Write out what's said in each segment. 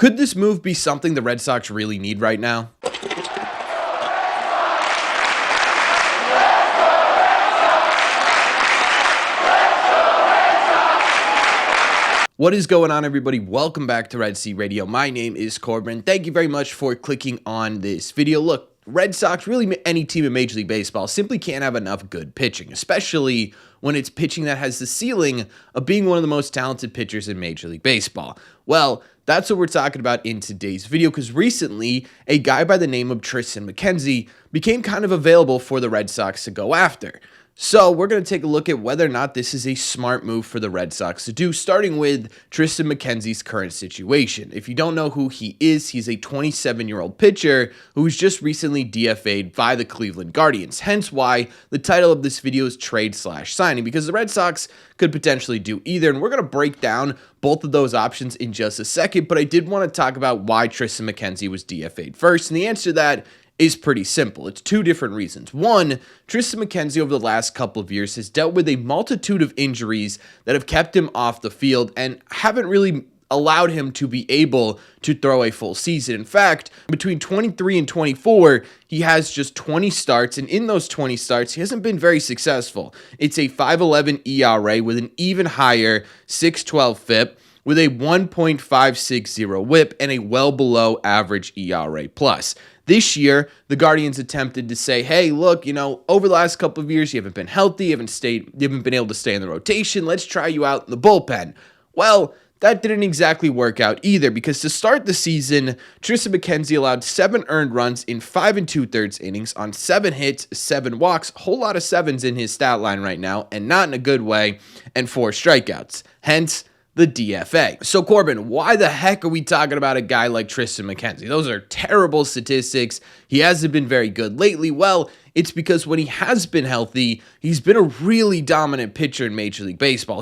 Could this move be something the Red Sox really need right now? What is going on, everybody? Welcome back to Red Sea Radio. My name is Corbin. Thank you very much for clicking on this video. Look, Red Sox, really any team in Major League Baseball, simply can't have enough good pitching, especially when it's pitching that has the ceiling of being one of the most talented pitchers in Major League Baseball. Well, that's what we're talking about in today's video, because recently a guy by the name of Tristan McKenzie became kind of available for the Red Sox to go after. So we're going to take a look at whether or not this is a smart move for the Red Sox to do, starting with Tristan McKenzie's current situation. If you don't know who he is, he's a 27-year-old pitcher who was just recently DFA'd by the Cleveland Guardians, hence why the title of this video is Trade/Signing, because the Red Sox could potentially do either, and we're going to break down both of those options in just a second, but I did want to talk about why Tristan McKenzie was DFA'd first, and the answer to that is pretty simple. It's two different reasons. One, Tristan McKenzie over the last couple of years has dealt with a multitude of injuries that have kept him off the field and haven't really allowed him to be able to throw a full season. In fact, between 23 and 24, he has just 20 starts, and in those 20 starts, he hasn't been very successful. It's a 5.11 ERA with an even higher 6.12 FIP, with a 1.560 whip and a well below average ERA plus. This year, the Guardians attempted to say, hey, look, over the last couple of years, you haven't been healthy, you haven't been able to stay in the rotation. Let's try you out in the bullpen. Well, that didn't exactly work out either, because to start the season, Tristan McKenzie allowed 7 earned runs in 5 2/3 innings on 7 hits, 7 walks, a whole lot of 7s in his stat line right now, and not in a good way, and 4 strikeouts. Hence, the DFA. So Corbin, why the heck are we talking about a guy like Tristan McKenzie? Those are terrible statistics. He hasn't been very good lately. Well, it's because when he has been healthy, he's been a really dominant pitcher in Major League Baseball.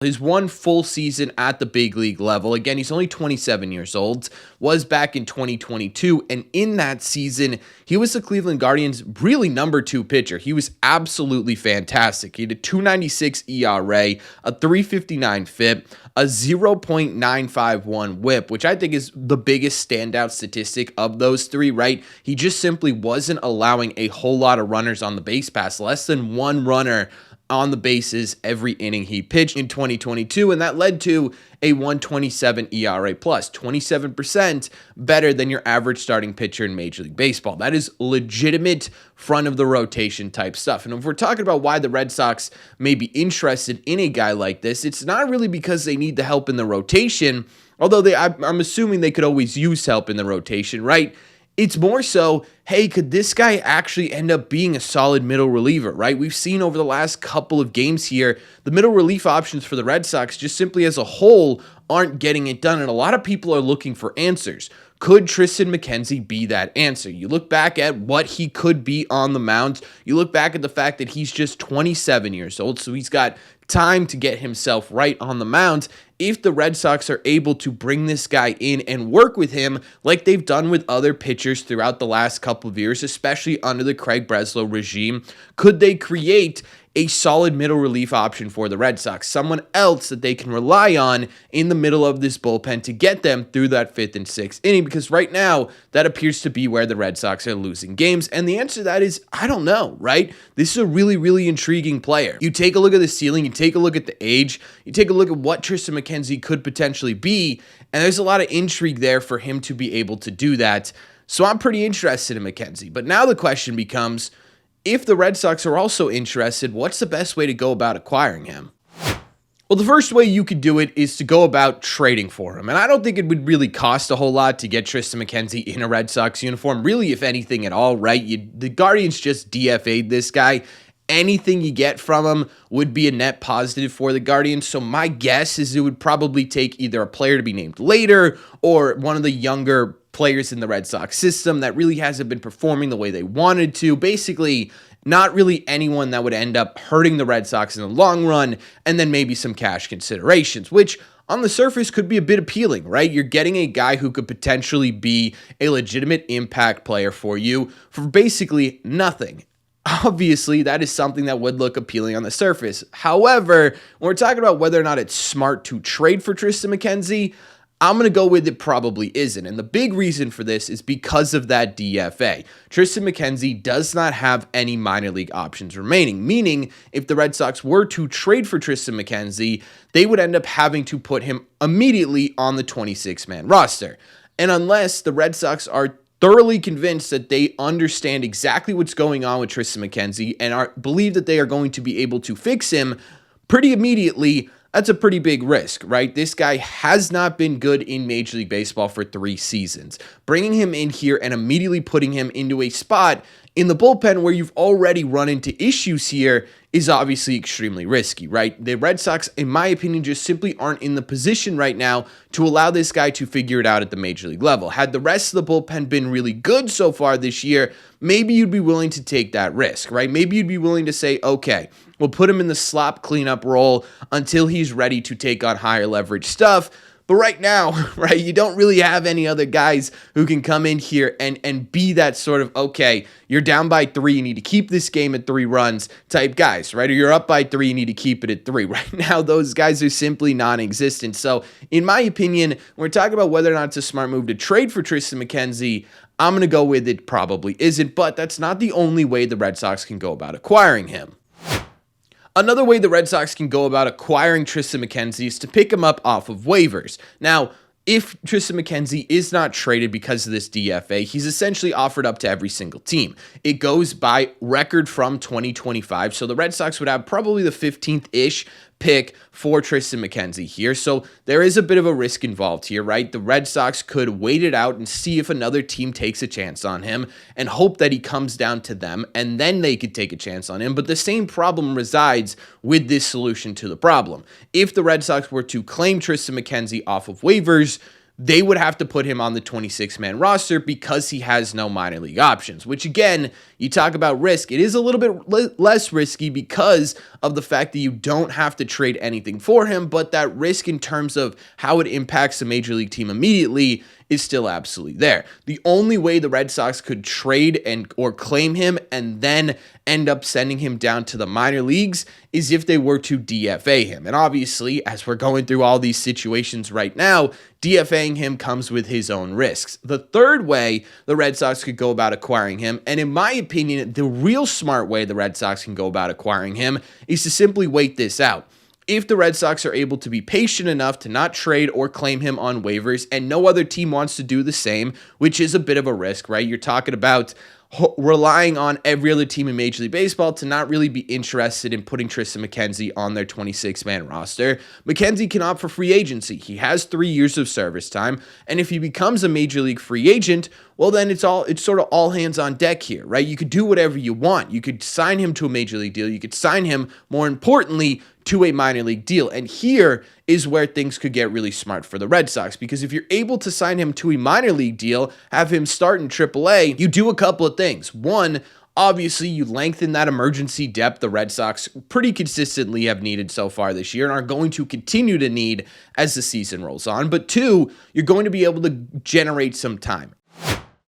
His one full season at the big league level, again, he's only 27 years old, was back in 2022, and in that season, he was the Cleveland Guardians' really number 2 pitcher. He was absolutely fantastic. He had a 2.96 ERA, a 3.59 FIP, a 0.951 whip, which I think is the biggest standout statistic of those three, right? He just simply wasn't allowing a whole lot of runners on the base pass, less than 1 runner on the bases every inning he pitched in 2022, and that led to a 1.27 ERA plus, 27% better than your average starting pitcher in Major League Baseball. That is legitimate front of the rotation type stuff. And if we're talking about why the Red Sox may be interested in a guy like this, it's not really because they need the help in the rotation, although I'm assuming they could always use help in the rotation, right? It's more so, hey, could this guy actually end up being a solid middle reliever, right? We've seen over the last couple of games here, the middle relief options for the Red Sox just simply as a whole aren't getting it done, and a lot of people are looking for answers. Could Tristan McKenzie be that answer? You look back at what he could be on the mound. You look back at the fact that he's just 27 years old, so he's got time to get himself right on the mound. If the Red Sox are able to bring this guy in and work with him like they've done with other pitchers throughout the last couple of years, especially under the Craig Breslow regime, could they create a solid middle relief option for the Red Sox, someone else that they can rely on in the middle of this bullpen to get them through that 5th and 6th inning? Because right now, that appears to be where the Red Sox are losing games, and the answer to that is, I don't know, right? This is a really, really intriguing player. You take a look at the ceiling, you take a look at the age, you take a look at what Tristan McKenzie could potentially be, and there's a lot of intrigue there for him to be able to do that. So I'm pretty interested in McKenzie. But now the question becomes, if the Red Sox are also interested, what's the best way to go about acquiring him? Well, the first way you could do it is to go about trading for him. And I don't think it would really cost a whole lot to get Tristan McKenzie in a Red Sox uniform, really, if anything at all, right? The Guardians just DFA'd this guy. Anything you get from him would be a net positive for the Guardians. So my guess is it would probably take either a player to be named later or one of the younger players in the Red Sox system that really hasn't been performing the way they wanted to. Basically, not really anyone that would end up hurting the Red Sox in the long run, and then maybe some cash considerations, which on the surface could be a bit appealing, right? You're getting a guy who could potentially be a legitimate impact player for you for basically nothing. Obviously, that is something that would look appealing on the surface. However, when we're talking about whether or not it's smart to trade for Tristan McKenzie, I'm going to go with it probably isn't. And the big reason for this is because of that DFA. Triston McKenzie does not have any minor league options remaining, meaning if the Red Sox were to trade for Triston McKenzie, they would end up having to put him immediately on the 26-man roster. And unless the Red Sox are thoroughly convinced that they understand exactly what's going on with Triston McKenzie and believe that they are going to be able to fix him pretty immediately, that's a pretty big risk, right? This guy has not been good in Major League Baseball for 3 seasons. Bringing him in here and immediately putting him into a spot in the bullpen where you've already run into issues here is obviously extremely risky, right? The Red Sox, in my opinion, just simply aren't in the position right now to allow this guy to figure it out at the Major League level. Had the rest of the bullpen been really good so far this year, maybe you'd be willing to take that risk, right? Maybe you'd be willing to say, okay, we'll put him in the slop cleanup role until he's ready to take on higher leverage stuff. But right now, right, you don't really have any other guys who can come in here and be that sort of, okay, you're down by 3, you need to keep this game at 3 runs type guys, right? Or you're up by 3, you need to keep it at 3. Right now, those guys are simply non-existent. So in my opinion, when we're talking about whether or not it's a smart move to trade for Triston McKenzie, I'm going to go with it probably isn't, but that's not the only way the Red Sox can go about acquiring him. Another way the Red Sox can go about acquiring Triston McKenzie is to pick him up off of waivers. Now, if Triston McKenzie is not traded because of this DFA, he's essentially offered up to every single team. It goes by record from 2025, so the Red Sox would have probably the 15th-ish pick for Triston McKenzie here. So there is a bit of a risk involved here, right? The Red Sox could wait it out and see if another team takes a chance on him and hope that he comes down to them, and then they could take a chance on him. But the same problem resides with this solution to the problem. If the Red Sox were to claim Triston McKenzie off of waivers, they would have to put him on the 26-man roster because he has no minor league options, which again, you talk about risk. It is a little bit less risky because of the fact that you don't have to trade anything for him, but that risk in terms of how it impacts a major league team immediately is still absolutely there. The only way the Red Sox could trade or claim him and then end up sending him down to the minor leagues is if they were to DFA him. And obviously, as we're going through all these situations right now, DFAing him comes with his own risks. The third way the Red Sox could go about acquiring him, and in my opinion, the real smart way the Red Sox can go about acquiring him, is to simply wait this out. If the Red Sox are able to be patient enough to not trade or claim him on waivers, and no other team wants to do the same, which is a bit of a risk, right? You're talking about relying on every other team in Major League Baseball to not really be interested in putting Triston McKenzie on their 26-man roster. McKenzie can opt for free agency. He has 3 years of service time, and if he becomes a Major League free agent, well, then it's sort of all hands on deck here, right? You could do whatever you want. You could sign him to a Major League deal. You could sign him, more importantly, to a minor league deal. And here is where things could get really smart for the Red Sox, because if you're able to sign him to a minor league deal, have him start in AAA, you do a couple of things. One, obviously, you lengthen that emergency depth the Red Sox pretty consistently have needed so far this year and are going to continue to need as the season rolls on. But two, you're going to be able to generate some time.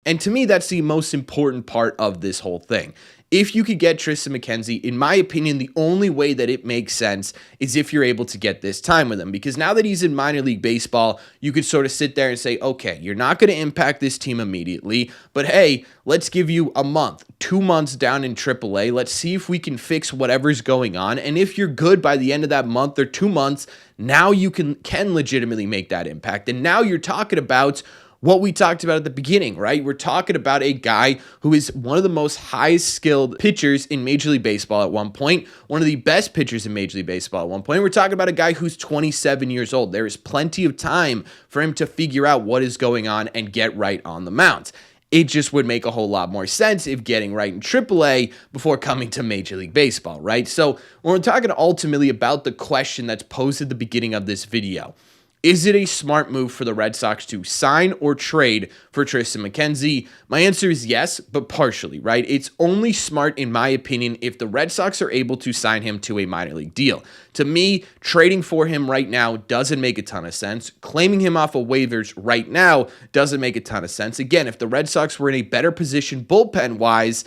And to me, that's the most important part of this whole thing. If you could get Triston McKenzie, in my opinion, the only way that it makes sense is if you're able to get this time with him. Because now that he's in minor league baseball, you could sort of sit there and say, okay, you're not going to impact this team immediately, but hey, let's give you a month, 2 months down in AAA. Let's see if we can fix whatever's going on. And if you're good by the end of that month or 2 months, now you can legitimately make that impact. And now you're talking about what we talked about at the beginning, right? We're talking about a guy who is one of the most highest skilled pitchers in Major League Baseball at one point, one of the best pitchers in Major League Baseball at one point. We're talking about a guy who's 27 years old. There is plenty of time for him to figure out what is going on and get right on the mound. It just would make a whole lot more sense if getting right in AAA before coming to Major League Baseball, right? So when we're talking ultimately about the question that's posed at the beginning of this video, is it a smart move for the Red Sox to sign or trade for Triston McKenzie? My answer is yes, but partially, right? It's only smart, in my opinion, if the Red Sox are able to sign him to a minor league deal. To me, trading for him right now doesn't make a ton of sense. Claiming him off of waivers right now doesn't make a ton of sense. Again, if the Red Sox were in a better position bullpen-wise,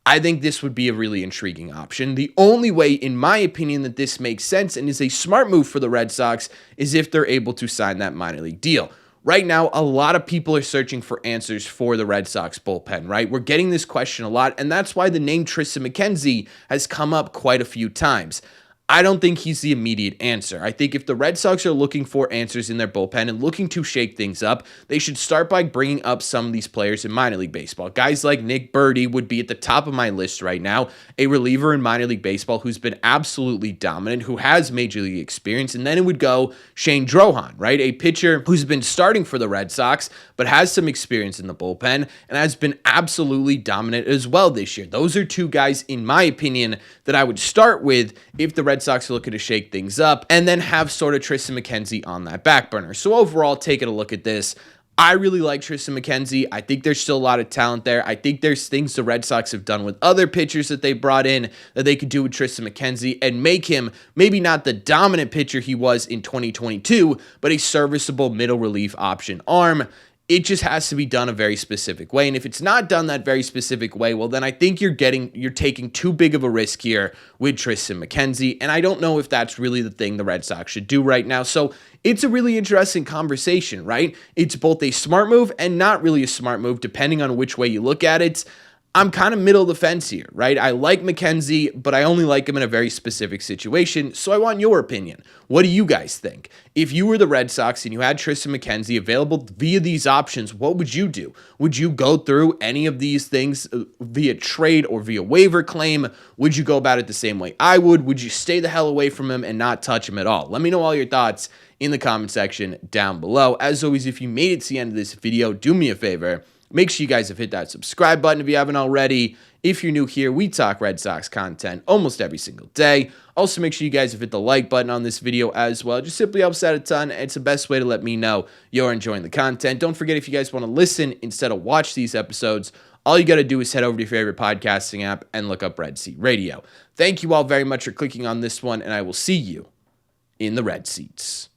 I think this would be a really intriguing option. The only way, in my opinion, that this makes sense and is a smart move for the Red Sox is if they're able to sign that minor league deal. right now, a lot of people are searching for answers for the Red Sox bullpen, right? We're getting this question a lot, and that's why the name Tristan McKenzie has come up quite a few times. I don't think he's the immediate answer. I think if the Red Sox are looking for answers in their bullpen and looking to shake things up, they should start by bringing up some of these players in minor league baseball. Guys like Nick Birdie would be at the top of my list right now, a reliever in minor league baseball who's been absolutely dominant, who has major league experience. And then it would go Shane Drohan, right? A pitcher who's been starting for the Red Sox, but has some experience in the bullpen and has been absolutely dominant as well this year. Those are two guys, in my opinion, that I would start with if the Red Sox are looking to shake things up, and then have sort of Tristan McKenzie on that back burner. So overall, taking a look at this, I really like Tristan McKenzie. I think there's still a lot of talent there. I think there's things the Red Sox have done with other pitchers that they brought in that they could do with Tristan McKenzie and make him maybe not the dominant pitcher he was in 2022, but a serviceable middle relief option arm. It just has to be done a very specific way. And if it's not done that very specific way, well, then I think you're taking too big of a risk here with Tristan McKenzie. And I don't know if that's really the thing the Red Sox should do right now. So it's a really interesting conversation, right? It's both a smart move and not really a smart move, depending on which way you look at it. I'm kind of middle of the fence here, right? I like McKenzie, but I only like him in a very specific situation, so I want your opinion. What do you guys think? If you were the Red Sox and you had Tristan McKenzie available via these options, what would you do? Would you go through any of these things via trade or via waiver claim? Would you go about it the same way I would? Would you stay the hell away from him and not touch him at all? Let me know all your thoughts in the comment section down below. As always, if you made it to the end of this video, do me a favor. Make sure you guys have hit that subscribe button if you haven't already. If you're new here, we talk Red Sox content almost every single day. Also, make sure you guys have hit the like button on this video as well. It just simply helps out a ton. It's the best way to let me know you're enjoying the content. Don't forget, if you guys want to listen instead of watch these episodes, all you got to do is head over to your favorite podcasting app and look up Red Seat Radio. Thank you all very much for clicking on this one, and I will see you in the Red Seats.